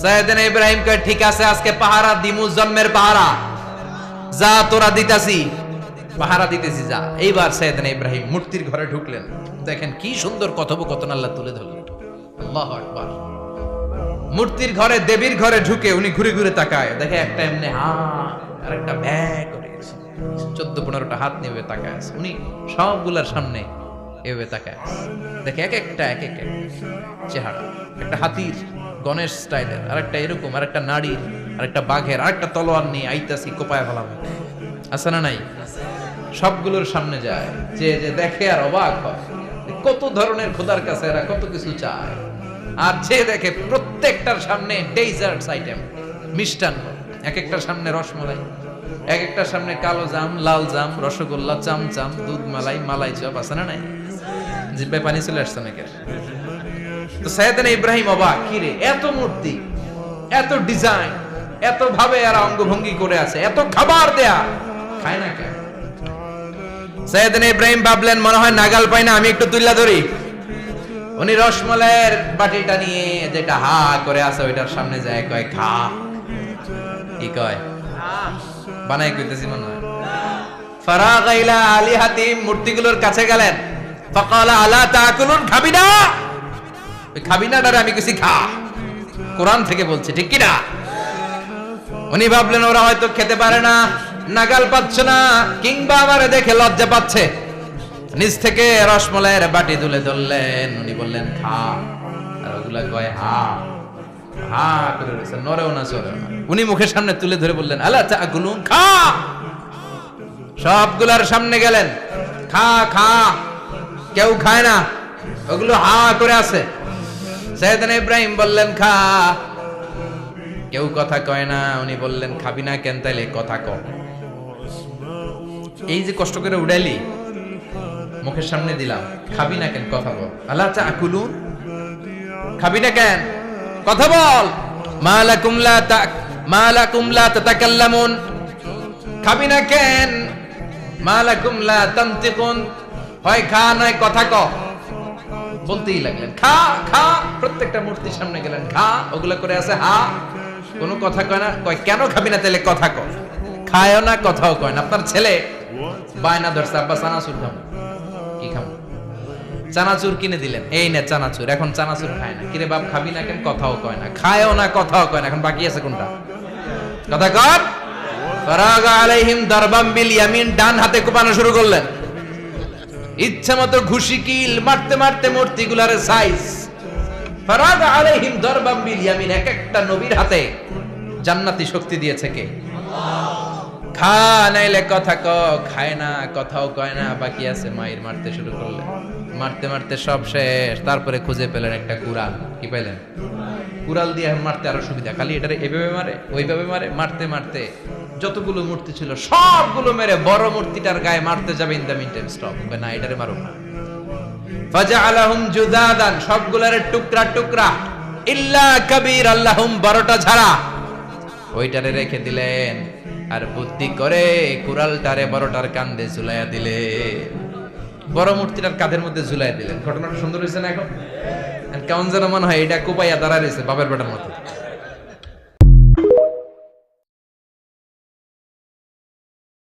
সাইয়েদনা ইব্রাহিম কয় ঠিক আছে আজকে পাহারা দিমু, জন্মের পাহারা, যা তোরা দিতাছি, পাহারা দিতেছি যা। এইবার সাইয়েদনা ইব্রাহিম মূর্তির ঘরে ঢুকলেন। দেখেন কি সুন্দর কথোপকথন আল্লাহ তুলে ধরলেন। আল্লাহু আকবার। মূর্তির ঘরে, দেবীর ঘরে ঢুকে উনি ঘুরে ঘুরে তাকায়, দেখে একটা এমনি হাত আর একটা ব্যাগ করে 14-15টা হাত নিয়ে তাকায় আছে। উনি সবগুলার সামনে এভাবে তাকায় আছে, দেখে এক একটা চেহারা, একটা হাতির গণেশ স্টাইলের, আরেকটা এরকম, আরেকটা নারীর, আরেকটা বাঘের, আরেকটা তলোয়ার নিয়ে আইতাছি কোপায় ফেলাম, আছে না নাই? সবগুলোর সামনে যায়, যে যে দেখে আর অবাক হয়, কত ধরনের খোদার কাছে এরা কত কিছু চায়। আর যে দেখে প্রত্যেকটার সামনে ডেজার্টস আইটেম, মিষ্টান্ন, এক একটার সামনে রসমলাই, এক একটার সামনে কালো জাম, লাল জাম, রসগোল্লা, চামচাম, দুধ মালাই, মালাই চপ, আছে না নাই? জিব্বায় পানি চলে আসছে নাকি? তো সাইয়েদনা ইব্রাহিম অবাক, কি রে এত মূর্তি, এত ডিজাইন, এত ভাবে এরা অঙ্গভঙ্গি করে আছে, এত খাবার দেয়া, খায় না কেন? সাইয়েদনা ইব্রাহিম ভাবলেন মনে হয় নাগাল পাই না, আমি একটু তুল্লা ধরি। উনি রসমলাইয়ের বাটিটা নিয়ে যেটা হা করে আছে ওইটার সামনে যায়, কয় খা। কি কয়? বানাই কইতেছি মনে হয়। ফারাগা ইলা আলিহাতিম, মূর্তিগুলোর কাছে গেলেন। ফাকালা আলা তাকুলুন, খাবি না? ওই খাবি না ডারে আমি কিছু খা, কোরআন থেকে বলছে, ঠিক কি না? উনি ভাবলেন ওরা হয়তো খেতে পারে না, নাগাল পাচ্ছে না, কিংবা আমারে দেখে লজ্জা পাচ্ছে। নিজ থেকে রসমলাইয়ের বাটি তুলে ধরলেন। উনি বললেন খা, আর ওগুলা কয় হা হা করে রয়েছে, নরেও না চড়েও না। উনি মুখের সামনে তুলে ধরে বললেন আলা তাকুলুন, খা। সবগুলার সামনে গেলেন, খা খা, কেউ খায় না, ওগুলো হা করে আছে। সাইয়েদনা ইব্রাহিম বললেন খা, কেউ কথা কয় না। উনি বললেন খাবি না কেন? তাইলে কথা ক। এই যে কষ্ট করে উড়াইলি, মুখের সামনে দিলাম, খাবি না কেন? কথা বল। আলা তাকুলুন, খাবি না কেন? কথা বল। মালাকুম লা তাতাকাল্লামুন, খাবি না কেন? মালাকুম লা তানতিকুন, হয় খা নয় কথা ক। বলতেই লাগলেন খা খা, প্রত্যেকটা মূর্তির সামনে গেলেন, খা, ওগুলা করে আছে হা, কোনো কথা কয় না। কয় কেন খাবি না? তাহলে কথা ক। খায়ও না, কথাও কয় না। আপনার ছেলে বায়না ধরছে, আব্বা চানাচুর খাবো। কি খাবো? চানাচুর কিনে দিলেন, এই নে চানাচুর। এখন চানাচুর খায় না। কিরে বাপ খাবি না কেন? কথাও কয় না। খায়ও না, কথাও কয় না। এখন বাকি আছে কোনটা? কথা কর। ফারাগা আলাইহিম দারবাম বিল ইয়ামিন, ডান হাতে কোপানো শুরু করলেন। ইচ্ছা মতো ঘুষি কিল মারতে মারতে মূর্তিগুলার সাইজ। ফারাগা আলাইহিম দারবাম বিল ইয়ামিন, এক একটা নবীর হাতে জান্নাতি শক্তি দিয়েছে কে? খা নাইলে কথা ক। খায় না, কথাও কয় না, বাকি আছে মায়ের। মারতে শুরু করলেন, মারতে মারতে সব শেষ। তারপরে খুঁজে পেলেন একটা কুড়াল। কি পেলেন? কুড়াল দিয়ে মারতে আরো সুবিধা, খালি এটারে এভাবে মারে, ওইভাবে মারে। মারতে মারতে যতগুলো মূর্তি ছিল সবগুলো মেরে বড় মূর্তিটার গায়ে মারতে যাবে, in the meantime stop, না এটারে মারো না। ফাজআলাহুম জুদাদান, সবগুলোর টুকরা টুকরা, ইল্লা কাবীর আল্লাহুম, বড়টা ছাড়া ওইটারে রেখে দিলেন। আর বুদ্ধি করে কুড়ালটারে বড়টার কাঁধে ঝুলাইয়া দিলে, বড় মূর্তিটার কাঁধের মধ্যে ঝুলাইয়া দিলেন। ঘটনাটা সুন্দর হয়েছে না? এখন কেমন যেন মনে হয় এটা কোপাইয়া দাঁড়া রয়েছে বাপের বেটার মতো।